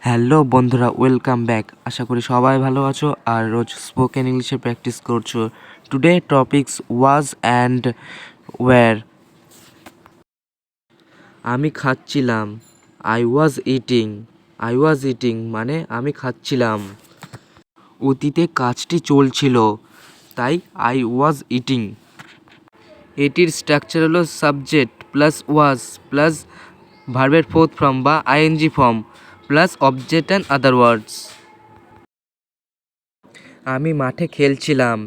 Hello বন্ধুরা, welcome back. আশা করি সবাই ভালো আছো আর রোজ স্পোকেন ইংলিশে প্র্যাকটিস করছো। Today topics was and were. আমি খাচ্ছিলাম, আই ওয়াজ ইটিং মানে আমি খাচ্ছিলাম। অতীতে কাজটি চলছিল, তাই আই ওয়াজ ইটিং। এটির স্ট্রাকচার হলো সাবজেক্ট প্লাস ওয়াজ প্লাস ভার্বের ফোর্থ ফর্ম বা ING form plus object and other words. আমি মাঠে খেলছিলাম,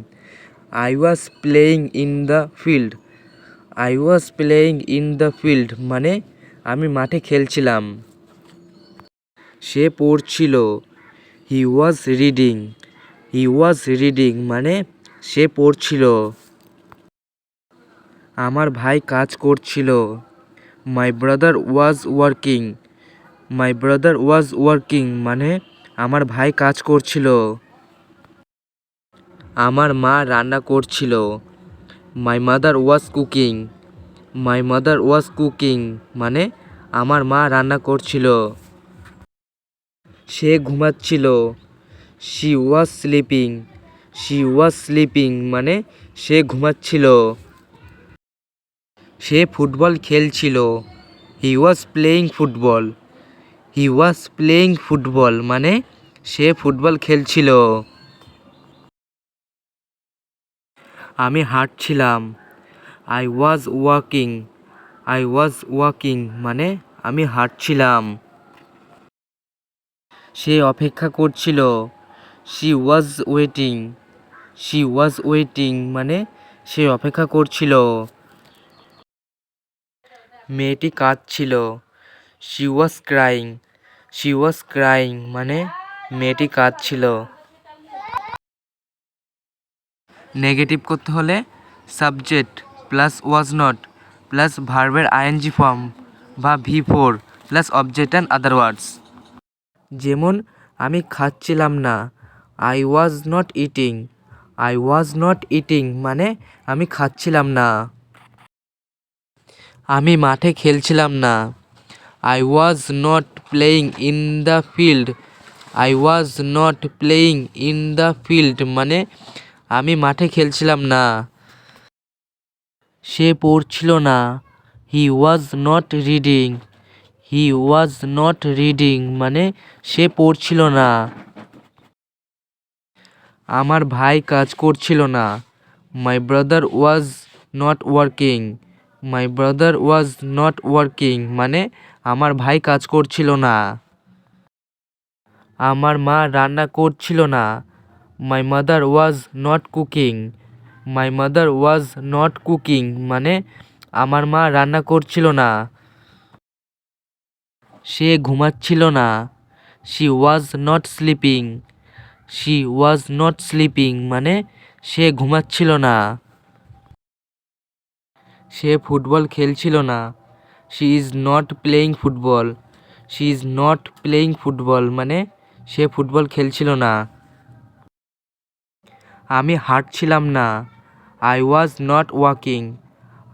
I was playing in the field. I was playing in the field মানে আমি মাঠে খেলছিলাম। সে পড়ছিল, হি was reading. He was reading মানে সে পড়ছিল। আমার ভাই কাজ করছিল, my brother was working. My brother was working মানে আমার ভাই কাজ করছিল। আমার মা রান্না করছিল, my mother was cooking. My mother was cooking মানে আমার মা রান্না করছিল। সে ঘুমাচ্ছিল, she was sleeping. She was sleeping মানে সে ঘুমাচ্ছিল। সে ফুটবল খেলছিল, he was playing football. He was playing football মানে সে ফুটবল খেলছিল। আমি হাঁটছিলাম, I was walking. I was walking মানে আমি হাঁটছিলাম। সে অপেক্ষা করছিল, she was waiting. She was waiting মানে সে অপেক্ষা করছিল। মেয়েটি কাঁদছিল, she was crying. She was crying মানে মেয়েটি কাঁদছিল। নেগেটিভ করতে হলে subject plus was not plus ভার্বের আইএনজি ফর্ম বা V4 plus object and other words. যেমন আমি খাচ্ছিলাম না, I was not eating. I was not eating মানে আমি খাচ্ছিলাম না। আমি মাঠে খেলছিলাম না, I was not playing in the field. I was not playing in the field মানে আমি মাঠে খেলছিলাম না। সে পড়ছিল না, he was not reading. He was not reading মানে সে পড়ছিল না। আমার ভাই কাজ করছিল না, my brother was not working. My brother was not working মানে আমার ভাই কাজ করছিল না। আমার মা রান্না করছিল না, মাই mother was not cooking. My mother was not cooking মানে আমার মা রান্না করছিল না। সে ঘুমাচ্ছিল না, she was not sleeping. She was not sleeping মানে সে ঘুমাচ্ছিল না। সে ফুটবল খেলছিল না, she is not playing football. She is not playing football মানে সে ফুটবল খেলছিল না। আমি হাঁটছিলাম না, I was not walking.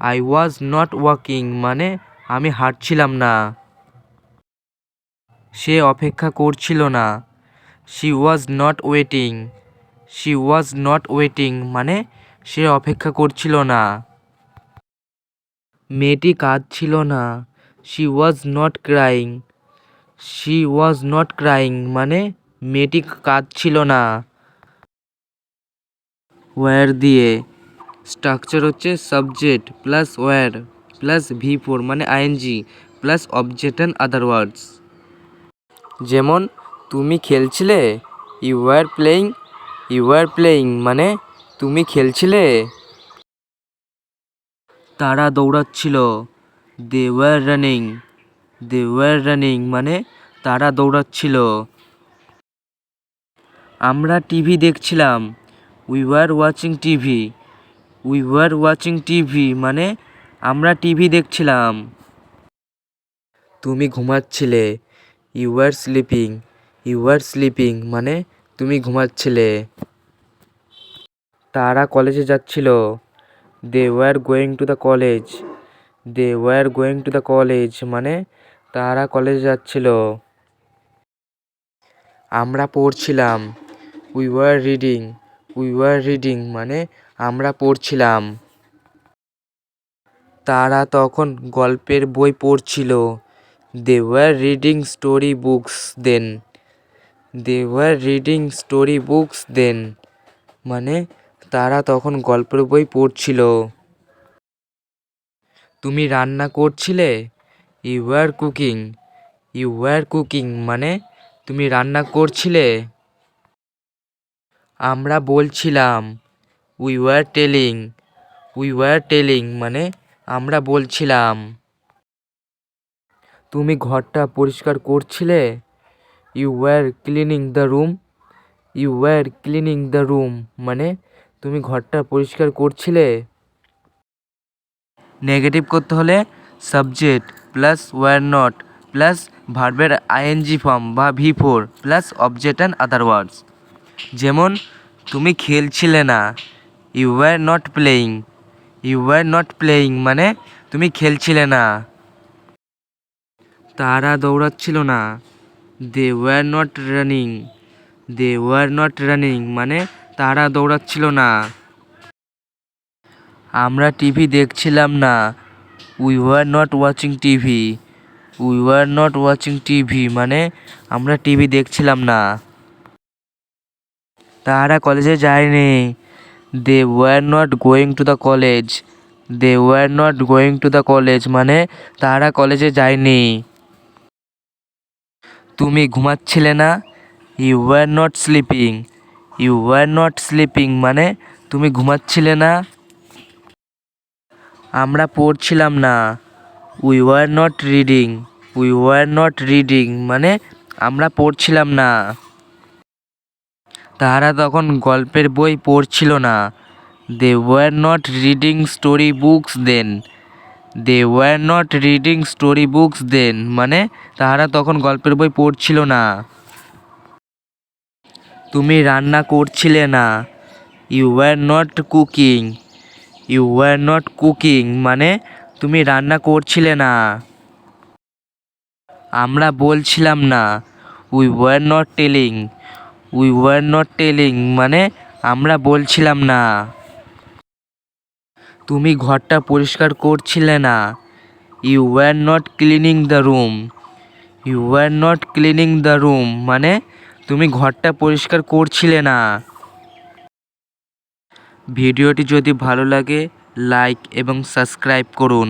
I was not walking মানে আমি হাঁটছিলাম না। সে অপেক্ষা করছিল না, she was not waiting. She was not waiting মানে সে অপেক্ষা করছিল না। মেয়েটি কাঁদছিল না, she was not crying. She was not crying মানে মেয়েটি কাঁদছিল না। ওয়্যার দিয়ে স্ট্রাকচার হচ্ছে subject plus wire plus V4 মানে ING plus object and other words. যেমন তুমি খেলছিলে, you were playing. You were playing মানে তুমি খেলছিলে। তারা দৌড়াচ্ছিল, they were running. They were running মানে তারা দৌড়াচ্ছিল। আমরা টিভি দেখছিলাম, we were watching TV. We were watching TV মানে আমরা টিভি দেখছিলাম। তুমি ঘুমাচ্ছিলে, you were sleeping. You were sleeping মানে তুমি ঘুমাচ্ছিলে। তারা কলেজে যাচ্ছিল, they were going to the college. They were going to the college মানে তারা কলেজে যাচ্ছিল। আমরা পড়ছিলাম। We were reading. We were reading মানে আমরা পড়ছিলাম। তারা তখন গল্পের বই পড়ছিল। They were reading story books then. They were reading story books then মানে তারা তখন গল্পের বই পড়ছিল। তুমি রান্না করছিলে। You were cooking. You were cooking মানে তুমি রান্না করছিলে। আমরা বলছিলাম। We were telling. We were telling মানে আমরা বলছিলাম। তুমি ঘরটা পরিষ্কার করছিলে। You were cleaning the room. You were cleaning the room মানে তুমি ঘরটা পরিষ্কার করছিলে। নেগেটিভ করতে হলে subject plus were not plus ভার্বের আইএনজি ফর্ম বা V4 plus object and other words. যেমন তুমি খেলছিলে না। You were not playing. You were not playing মানে তুমি খেলছিলে না। তারা দৌড়াচ্ছিল না। They were not running. They were not running মানে তারা দৌড়াচ্ছিল না। আমরা টিভি দেখছিলাম না। We were not watching TV. We were not watching TV মানে আমরা টিভি দেখছিলাম না। তারা কলেজে যায়নি। They were not going to the college. They were not going to the college মানে তারা কলেজে যায়নি। তুমি ঘুমাচ্ছিলে না। You were not sleeping. You were not sleeping মানে তুমি ঘুমাচ্ছিলে না। আমরা পড়ছিলাম না। We were not reading. We were not reading মানে আমরা পড়ছিলাম না। তারা তখন গল্পের বই পড়ছিল না। They were not reading story books then. They were not reading story books then মানে তারা তখন গল্পের বই পড়ছিল না। তুমি রান্না করছিলে না। You were not cooking. You were not cooking মানে তুমি রান্না করছিলে না। আমরা বলছিলাম না। We were not telling. We were not telling মানে আমরা বলছিলাম না। তুমি ঘরটা পরিষ্কার করছিলে না। You were not cleaning the room. You were not cleaning the room মানে তুমি ঘরটা পরিষ্কার করছিলে না। ভিডিওটি যদি ভালো লাগে লাইক এবং সাবস্ক্রাইব করুন।